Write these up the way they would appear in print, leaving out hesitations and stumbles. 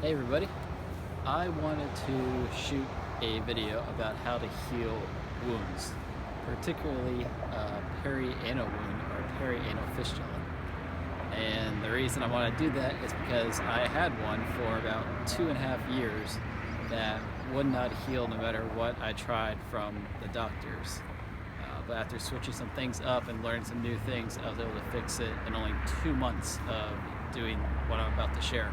Hey everybody, I wanted to shoot a video about how to heal wounds, particularly peri-anal wound or peri-anal fistula. And the reason I want to do that is because I had one for about 2.5 years that would not heal no matter what I tried from the doctors. But after switching some things up and learning some new things, I was able to fix it in only 2 months of doing what I'm about to share.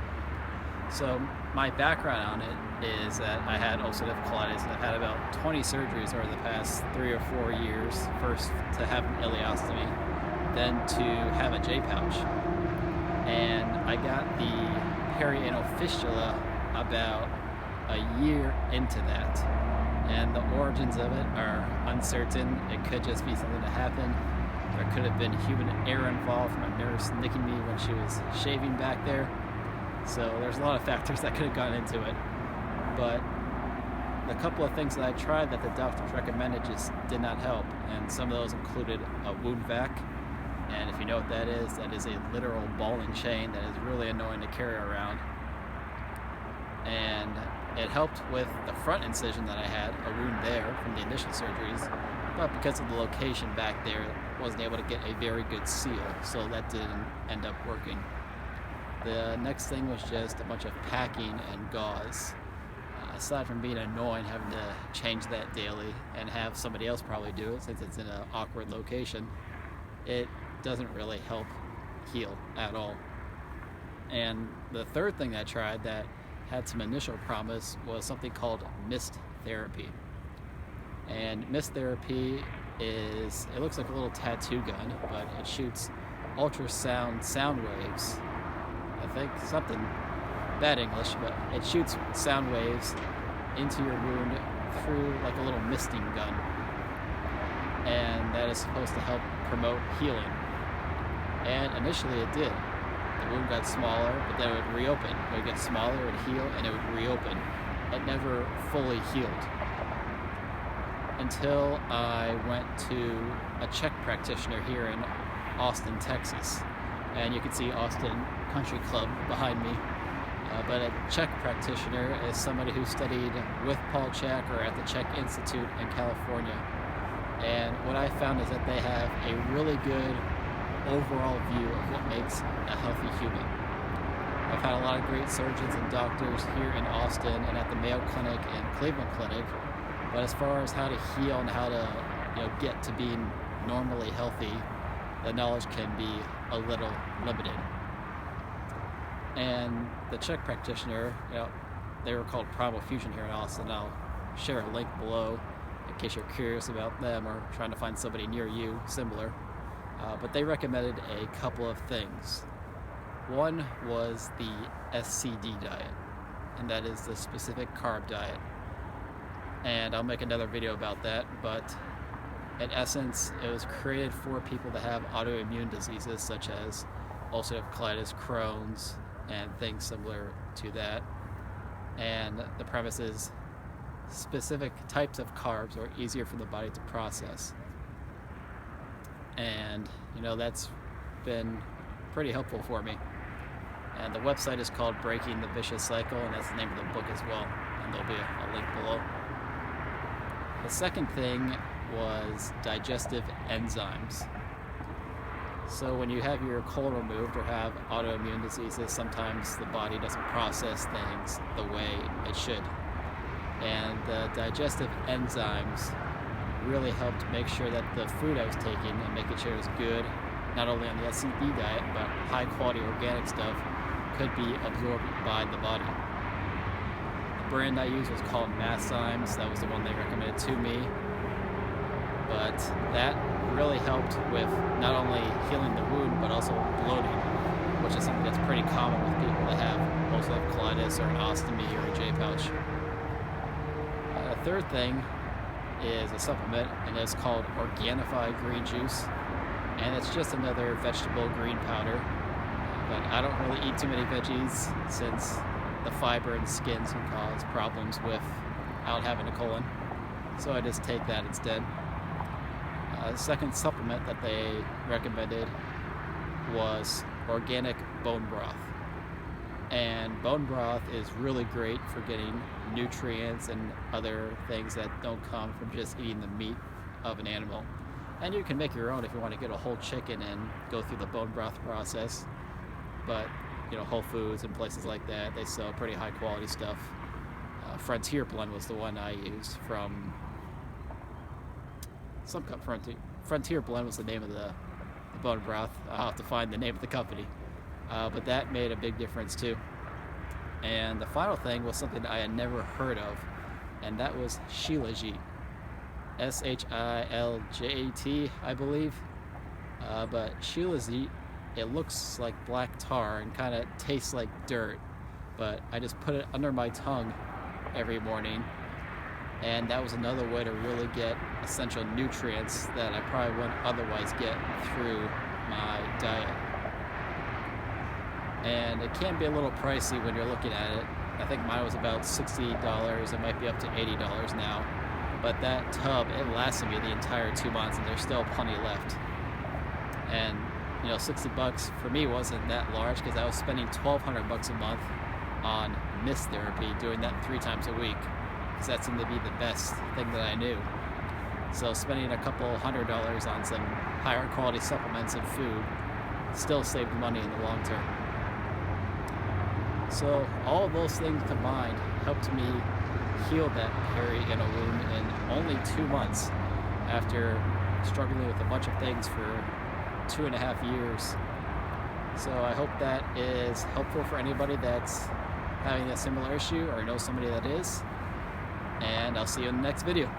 So my background on it is that I had ulcerative colitis, and I've had about 20 surgeries over the past 3 or 4 years. First to have an ileostomy, then to have a jpouch. And I got the perianal fistula about a year into that. And the origins of it are uncertain. It could just be something that happened. There could have been human error involved from a nurse nicking me when she was shaving back there. So there's a lot of factors that could have gone into it. But the couple of things that I tried that the doctors recommended just did not help. And some of those included a wound vac. And if you know what that is a literal ball and chain that is really annoying to carry around. And it helped with the front incision that I had, a wound there from the initial surgeries. But because of the location back there, I wasn't able to get a very good seal. So that didn't end up working. The next thing was just a bunch of packing and gauze. Aside from being annoying having to change that daily and have somebody else probably do it since it's in an awkward location, it doesn't really help heal at all. And the third thing I tried that had some initial promise was something called mist therapy. And mist therapy it looks like a little tattoo gun, but it shoots ultrasound sound waves. I think something bad English, but it shoots sound waves into your wound through like a little misting gun, and that is supposed to help promote healing. And initially it did. The wound got smaller, but then it would reopen. It would get smaller, it would heal, and it would reopen. It never fully healed until I went to a Czech practitioner here in Austin, Texas. And you can see Austin Country Club behind me. But a Czech practitioner is somebody who studied with Paul Chek or at the Czech Institute in California. And what I found is that they have a really good overall view of what makes a healthy human. I've had a lot of great surgeons and doctors here in Austin and at the Mayo Clinic and Cleveland Clinic. But as far as how to heal and how to get to being normally healthy, the knowledge can be a little limited. And the Czech practitioner, they were called Primal Fusion here in Austin. I'll share a link below in case you're curious about them or trying to find somebody near you similar. But they recommended a couple of things. One was the SCD diet, and that is the specific carb diet. And I'll make another video about that, but in essence, it was created for people that have autoimmune diseases such as ulcerative colitis, Crohn's, and things similar to that. And the premise is specific types of carbs are easier for the body to process. And, that's been pretty helpful for me. And the website is called Breaking the Vicious Cycle, and that's the name of the book as well. And there'll be a link below. The second thing was digestive enzymes. So when you have your colon removed or have autoimmune diseases, sometimes the body doesn't process things the way it should. And the digestive enzymes really helped make sure that the food I was taking and making sure it was good, not only on the SCD diet, but high quality organic stuff could be absorbed by the body. The brand I used was called Masszymes. That was the one they recommended to me. But that really helped with not only healing the wound, but also bloating, which is something that's pretty common with people that have ulcerative colitis or an ostomy or a jpouch. The third thing is a supplement, and it's called Organify green juice, and it's just another vegetable green powder. But I don't really eat too many veggies since the fiber and skins can cause problems without having a colon, so I just take that instead. The second supplement that they recommended was organic bone broth. And bone broth is really great for getting nutrients and other things that don't come from just eating the meat of an animal. And you can make your own if you want to get a whole chicken and go through the bone broth process. But, you know, Whole Foods and places like that, they sell pretty high quality stuff. Frontier Blend was the one I used from Frontier Blend was the name of the bone broth. I'll have to find the name of the company. But that made a big difference too. And the final thing was something I had never heard of, and that was Shilajit. Shiljat, I believe. But Shilajit, it looks like black tar and kind of tastes like dirt. But I just put it under my tongue every morning, and that was another way to really get essential nutrients that I probably wouldn't otherwise get through my diet. And it can be a little pricey when you're looking at it. I think mine was about $60. It might be up to $80 now. But that tub, it lasted me the entire 2 months, and there's still plenty left. And, you know, 60 bucks for me wasn't that large because I was spending $1,200 a month on mist therapy, doing that 3 times a week, because that seemed to be the best thing that I knew. So spending a couple $100 on some higher quality supplements and food still saved money in the long term. So all of those things combined helped me heal that perianal wound in only 2 months after struggling with a bunch of things for 2.5 years. So I hope that is helpful for anybody that's having a similar issue or knows somebody that is. And I'll see you in the next video.